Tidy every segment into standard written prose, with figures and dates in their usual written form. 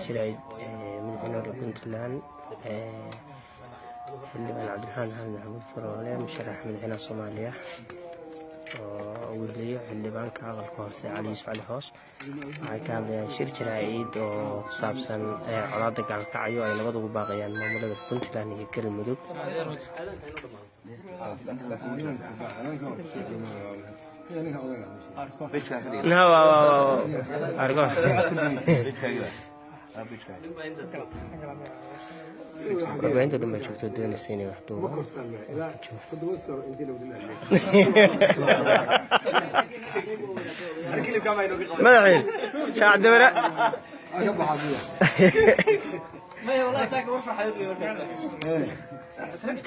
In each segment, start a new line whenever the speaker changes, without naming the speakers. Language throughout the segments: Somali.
شرعي من هنا لبنتلان اللي أنا عبد الرحمن محمود فرولي مشرح من هنا صوماليا ويلي اللي بانك على الكوسة علي يوسف علي هوش كان شير جرايد وصابسن علاقة على كعيو أي نبض باقيان مملكة بنتلان هي كل المدود وين لما شفت الدنيا السينما محطوطة ما الحين شاعد دمرة ما والله ساكن ورفع حيوتي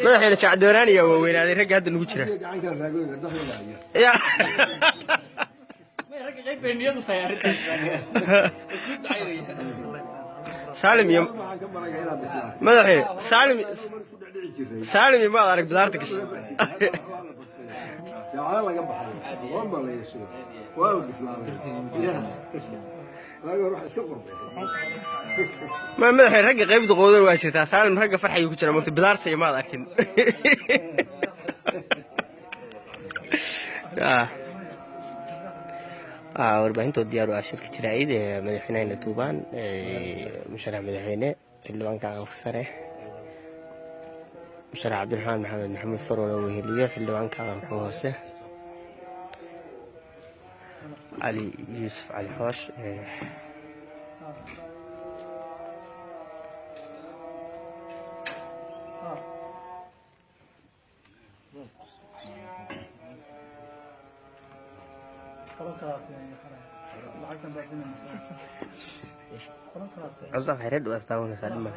ما الحين شاعد دوراني يا وين هذه رجع هذا الوجرة يا ما رجع غير بيني وطيارتي سالم يوم ما الحين سالم ما أعرف بدارتك ما الحين رجع غيب دقودر واشيتها سالم رجع فرحة يوكشنا مكتب بدارتي ما لكن warbaahinta diyaar u ah shirka jiraa'id ee madaxweynaha Tuubaan musharax madaxweyne xildhibaanka aqalka sare musharax Cabdiraxmaan Maxamed Faroole weheliye xildhibaanka aqalka hoose علي يوسف علي هوش أوصف حرد وأستاون سالمة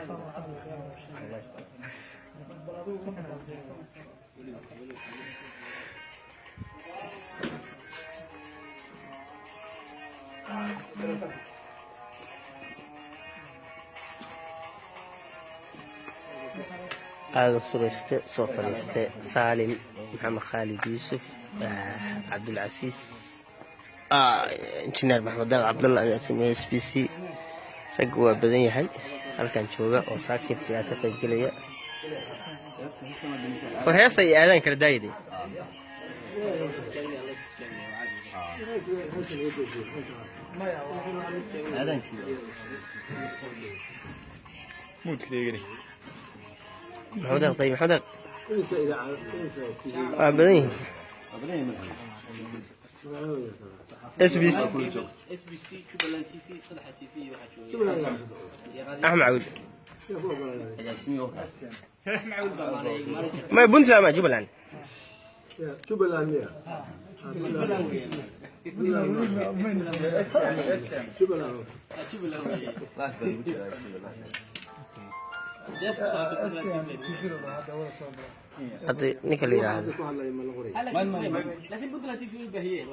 هذا صورته صوفلسته سالم محمد خالد يوسف عبد العزيز انجنير محمد عبد الله اسمه اس بي سي رجوا بدن yahay halkan jooga oo saakir tiyaata qayb galaya war heesta ay aadan kala daayday aadan mood kaleegani محمد طيب محمد بدن اس بي سي جبلان تي في صلحة تي في أحمد عود ما يبون سلامة جبلان جبلان أدي نكلي هذا لكن بدنا تيجي بهيه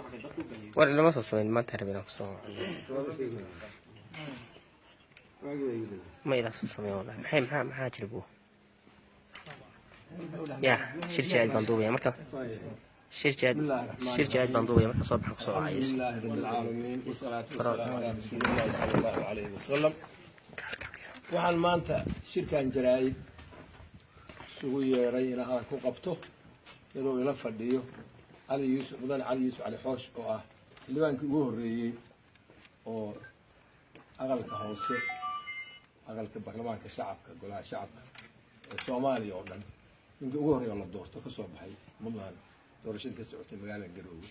ولا ما صوصين ما تعرف نفسه ما إذا صوصين والله الحين ما حاجربوه يا شركة بندوبية مركب شركة بندوبية مركب صباح بسرعة عايز بسم الله رب العالمين والصلاة والسلام على رسول الله صلى الله عليه وسلم waxaan maanta shirkan jaraa'id isugu yeeray inaad ku qabto inuu ila fadhiyo Ali Yuusuf Ali Hoosh oo ah xildhibaankii ugu horeeyay oo aqalka hoose aqalka baarlamaanka shacabka golaha shacabka ee Soomaaliya oo dhan ninka ugu horeeyay la doorto ka soo baxay mudaan doorashada ka socotay magaalada Garowe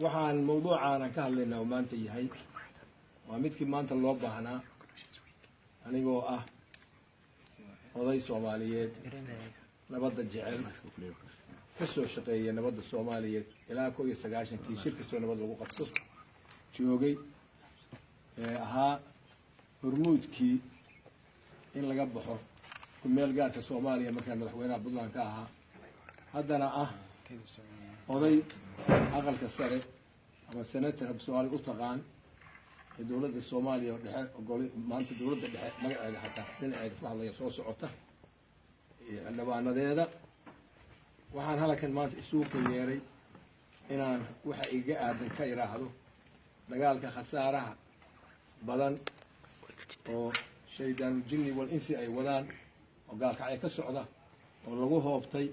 waxaan mowduucaan ka hadlaynaa maanta yahay waa midkii maanta loo baahnaa anigoo ah oday Soomaaliyeed nabadda jecel ka soo shaqeeyay nabadda Soomaaliyeed ilaa 1990kii shirka soo nabad lagu qabto joogay ahaa hormuudkii in laga baxo ku meel gaarka Soomaaliya markaa madaxweynaha Puntland ka ahaa haddana ah oday aqalka sare ama senator Soomaali u taqaan dowladda Soomaaliya dhexe ogol maanta dowladda dhexe magaceeda xataa dhinaceeda ku hadlaya soo socota xildhibaanadeeda waxaan halkan maanta isugu yeeray inaan waxa iga aadan ka iraahdo dagaalka khasaaraha badan oo shaydaan jinni wal insi ay wadaan oo gaalkacyo ka socda oo lagu hoobtay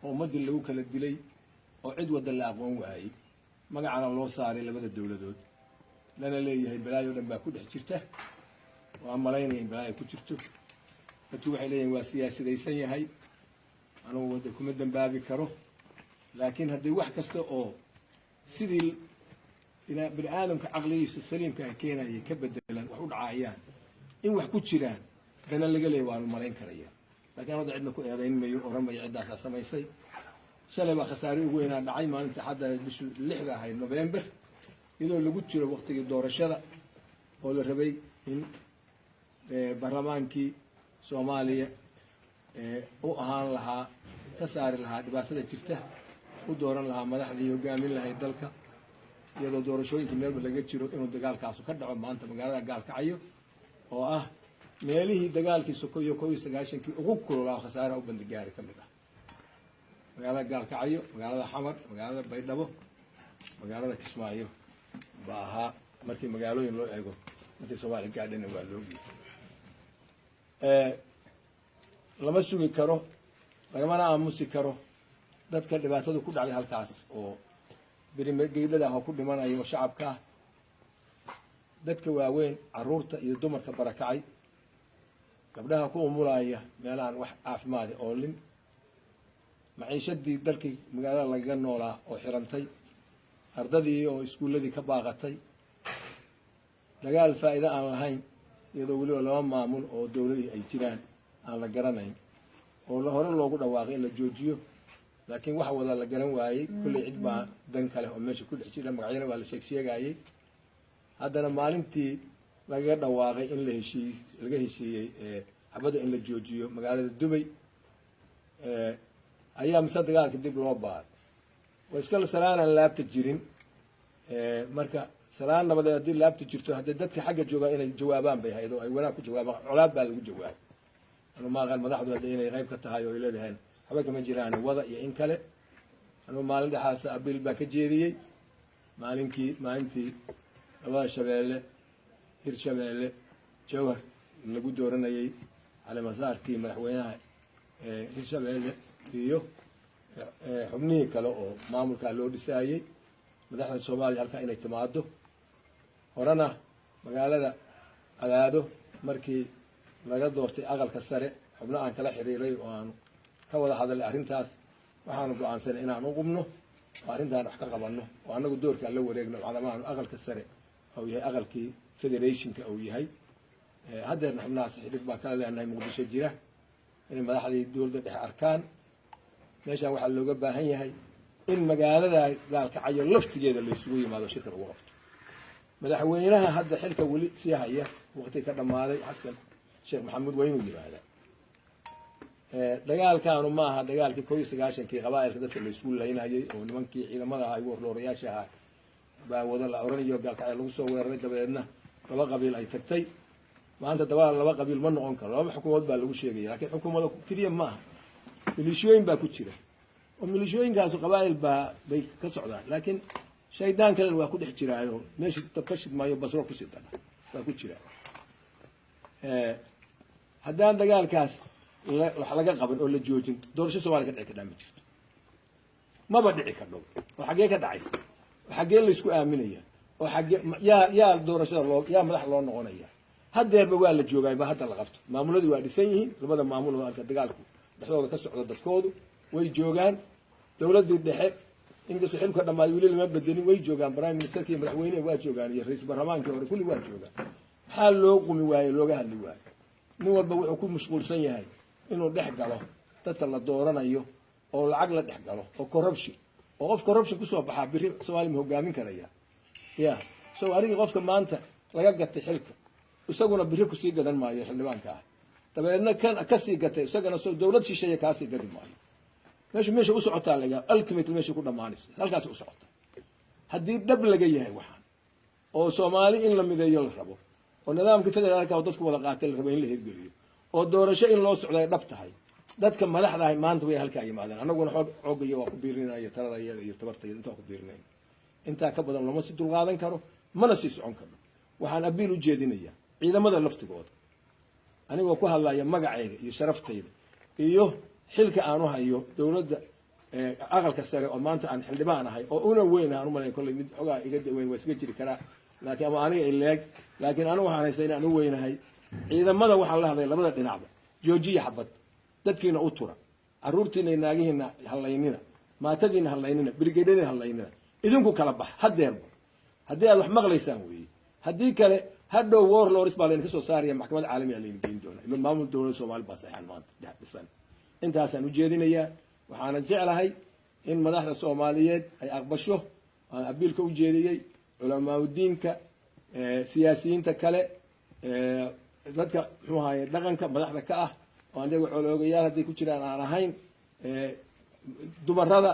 oo ummadii lagu kala dilay oo cid wada la aqoon waayay magacana loo saaray labada dawladood lana leeyahay balaayo dhan baa ku dhex jirta waa malaynaya in balaayo ku jirto dadku waxay leeyihiin waa siyaasadaysan yahay anugu wada kuma dambaabi karo laakiin haddii wax kasta oo sidii ila bini aadamka caqligiisa saliimka ay keenayay ka bedelan wax u dhacayaan in wax ku jiraan dana laga leeyahay waa malayn karaya laakiin wada cidna ku eedayn mayo oranaya ciddaas samaysay shalay baa khasaare ugu weynaa dhacay maalinta hadda bisha 6 ahayd November iyadoo lagu jiro waqtigii doorashada oo la rabay in baarlamaankii Soomaaliya oo ahaan lahaa ka saari lahaa dhibaatada jirta u dooran lahaa madaxdii hogaamin lahayd dalka iyadoo doorashooyinka meelba laga jiro inuu dagaalkaas ka dhaco maanta magaalada Gaalkacyo oo ah meelihii dagaalkii Sokoyo 1990kii ugu kululaa khasaare u bandigaari kamid ah magaalada Gaalkacyo magaalada Xamar magaalada Baydhabo magaalada Kismaayo baaha markii magaalooyin loo eego intii Soomaaliya gaadhina waa loo lama sugi karo lagama aamusi karo dadka dhibaatada ku dhacday halkaas oo birimegeydada ku dhimanayo shacabka dadka waaweyn caruurta iyo dumarka barakacay gabdhaha ku umulaya meelaan wax caafimaad oo lin maciishadii dalkii magaalada laga noolaa oo xirantay ardadii oo iskuuladii ka baaqatay dagaal faa'iido aan lahayn iyadoo wali laba maamul oo dawladii ay jiraan aan la garanayn oo la hore loogu dhawaaqay in la joojiyo laakiin wax wada la garan waayay kulli cid baa dan kale oo meesha ku dhex jira magacyada waa la sheegayay haddana maalintii laga dhawaaqay in laga heshiiyey xabada in la joojiyo magaalada Dubai ayaa mise dagaalka dib loo baaray way iska salaanaan laabta jirin marka salaan nabad haddii laabta jirto haddii dadka xagga jooga inay jawaabaan bay haydo ay wanaag ku jawaabaan colaad baa lagu jawaabay anu ma qal madaxdu hadda inay qayb ka tahay oo ay leedahay waxba kama jiraan wada iyo in kale anu maalin dhaxaas abil baa ka jeediyay maalintii labada shabeelle hirshabeelle jawhar lagu dooranayay على مساركي مدحوينها hirshabeelle iyo xubnihii kale oo maamulka loo dhisayay madaxda Soomaaliya halka inay timaado horana magaalada Cadaado markii laga doortay aqalka sare xubno aan kala xiriiray oo aan ka wada hadalay arrintaas waxaan go'aansanay inaan u qubno arrintan wax ka qabanno oo anagu doorka la wareegno calaamaha aqalka sare oo yahay aqalkii federationka oo yahay haddeerna xubnahaas xidid baa kala leenahay Muqdisho jira in madaxdii dawladda dhexe arkaan meeshaan waxaa looga baahan yahay in magaalada Gaalkacyo laftigeeda la isugu yimaado shirka ugu qabto madaxweynaha hadda xilka wali sii haya waqti ka dhamaaday Xasan Sheekh Maxamuud waynu yiraahdaa dagaalkaanu ma aha dagaalkii 1990kii qabaa'ilka dadka la isugu leeyahay oo nimankii ciidamada ay warloorayaasha ah baa wada la oranayo Gaalkacyo lagu soo weeraray dabadeedna laba qabiil ay tagtay maanta dabaal laba qabiil ma noqon karo laba xukuumad baa lagu sheegay laakiin xukuumadda kaliya ma aha milishooyin baa ku jira oo milishooyinkaas qabaa'il bay ka socdaan laakiin shaydaan kale waa ku dhex jiraayo meesha tabashid maayo basro ku sidana waa ku jira haddaan dagaalkaas wax laga qaban oo la joojin doorasho Soomaaliya ka dhici ka dhama jirto maba dhici karto oo xagee ka dhacaysa xagee la isku aaminaya oo xagee yaa doorashada loo yaa madax loo noqonaya haddeerba waa la joogay ba hadda la qabto maamuladii waa dhisan yihiin labada maamul oo halka dagaalku dhexdooda ka socdo dadkoodu way joogaan dawladda dhexe inkastoo xilka dhammaay wili lama bedelin way joogaan prime ministerka iyo madaxweynaha waa joogaan iyo ra'iisul baarlamaanka hore kulli waa joogaan maxaa loo qumi waayay looga hadli waayay nin walba wuxuu ku mashquulsan yahay inuu dhex galo dadka la dooranayo oo lacag la dhex galo oo corruption ku soo baxaa biri Soomaaliya hogaamin karaya soo arigii qofka maanta laga gatay xilka isaguna biri ku sii gadan maayo xildhibaanka dabeedna kan ka sii gatay isagana soo dawlad shisheeye ka sii gadan maayo meesha u socotaa laga ultimate meesha ku dhamaanaysa halkaas u socota haddii dhab laga yahay waxaan oo Soomaali in la mideeyo la rabo oo nidaamka federaalka oo dadku wada qaatay la rabo in la hirgeliyo oo doorasho in loo socdo ay dhab tahay dadka madaxda ah maanta way halka yimaadeen anaguna xoog iyo waa ku biirinaya talada iyo tabartayda inta ku biirinay inta ka badan lama si dulqaadan karo mana sii socon karno waxaan abiil u jeedinayaa ciidamada laftigooda anigoo ku hadlaya magacayga iyo sharaftayda iyo xilka aan u hayo dowladda aqalka sare oo maanta aan xildhibaan ahay oo una weyn aan u malayn kolley mid xogaa iga weyn waa iska jiri karaa laakiin ama aniga ileeg laakiin anigu waxaan haystaa inaan u weynahay ciidamada waxaan la hadlay labada dhinacba joojiya xabad dadkiina u tura caruurtiina iyo naagihiina hallaynina maatadiina hallaynina brigeedyadiina hallaynina idinku kala bax hadeerba haddii aad wax maqlaysaan weeye haddii kale hadhow warlords baa laydinka soo saaraya maxkamad caalamiya laydin geyn doona ilo maamul dowladda soomaali baa saxan maanta dhisan intaasaan u jeedinayaa waxaana jeclahay in madaxda soomaaliyeed ay aqbasho aan abiilka u jeediyey culamaauddiinka siyaasiyiinta kale dadka muxuu ahaye dhaqanka madaxda ka ah oo anaga coloogayaal hadday ku jiraan aan ahayn dumarada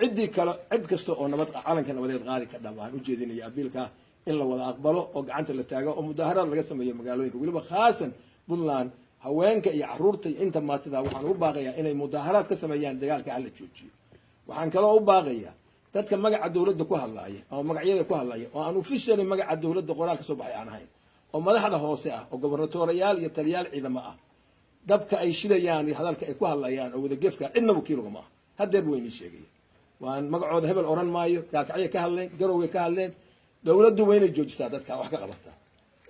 ciddii kale cid kasta oo nabad calanka nabadeed qaadi ka dham aan u jeedinaya abiilka in la wada aqbalo oo gacanta la taago oo mudaaharaad laga sameeyo magaalooyinka weliba khaasan puntland haweenka iyo caruurta iyo inta maatida waxaan u baaqayaa inay mudaaharaad ka sameeyaan dagaalka hala joojiyo waxaan kaloo u baaqayaa dadka magaca dowladda ku hadlaaya ama magacyada ku hadlaya oo aan officially magaca dowladda qoraal ka soo baxay aan ahayn oo madaxda hoose ah oo gobernatorayaal iyo taliyaal ciidamo ah dabka ay shidayaan iyo hadalka ay ku hadlayaan oo wada gefka cidna wakiilga ma aha hadeer wayni sheegaya waan magacooda hebel oran maayo gaalkacyo ka hadleen garowga ka hadleen dowladdu wayna joojisaa dadka wax ka qabataa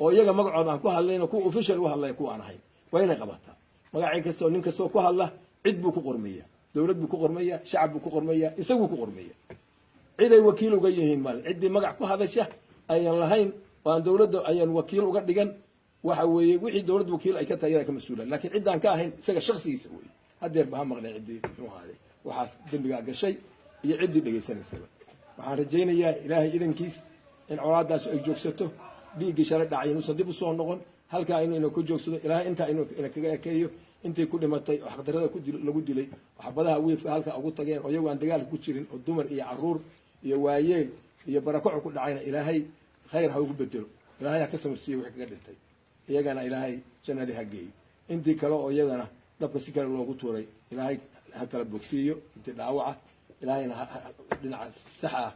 oo iyaga magacooda aan ku hadlayno ku official u hadlaya kuwa aan ahayn wayna qabataa magacay kastoo nin kastoo ku hadla cid buu ku qormeeyaa dowlad buu ku qormeeyaa shacab buu ku qormeeyaa isaguu ku qormeeyaa cid ay wakiil uga yihiin male ciddii magac ku hadasha ayaan lahayn waan dowladda ayaan wakiil uga dhigan waxa weeye wixii dowladda wakiil ay ka tahay iyada ka mas-uulaan laakiin ciddaan ka ahayn isaga shaksigiisa weeye hadeer ba ha maqleen ciddii muxuu ahaaday waxaas dembigaa gashay iyo ciddii dhegaysanaysaba waxaan rajaynayaa ilaahay idankiis in colaadaas ay joogsato dhiiggii shalay dhacay inuusan dib u soo noqon halkaa inuu ku joogsado ilaahay intaa inuu kaga ekeeyo intii ku dhimatay oo xaqdarrada lagu dilay waxbadaha wiifka halkaa ugu tageen oo iyagu aan dagaalka ku jirin oo dumar iyo caruur iyo waayeel iyo barakocu ku dhacayna ilaahay khayr ha ugu bedelo ilaahay ha ka samarsiiyo wixii kaga dhintay iyagana ilaahay jannadii ha geeyo intii kale oo iyagana dabka si kale loogu tuuray ilaahay ha kala bogsiiyo intii dhaawaca ilaahayna dhinaca sax ah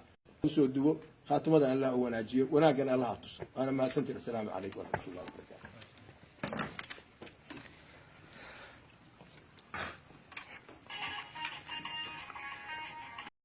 usoo duwo khaatimada allah u wanaajiyo wanaagana allah ha tuso waana mahadsantiin assalaamu calaykum waraxmatullahi wabarakatu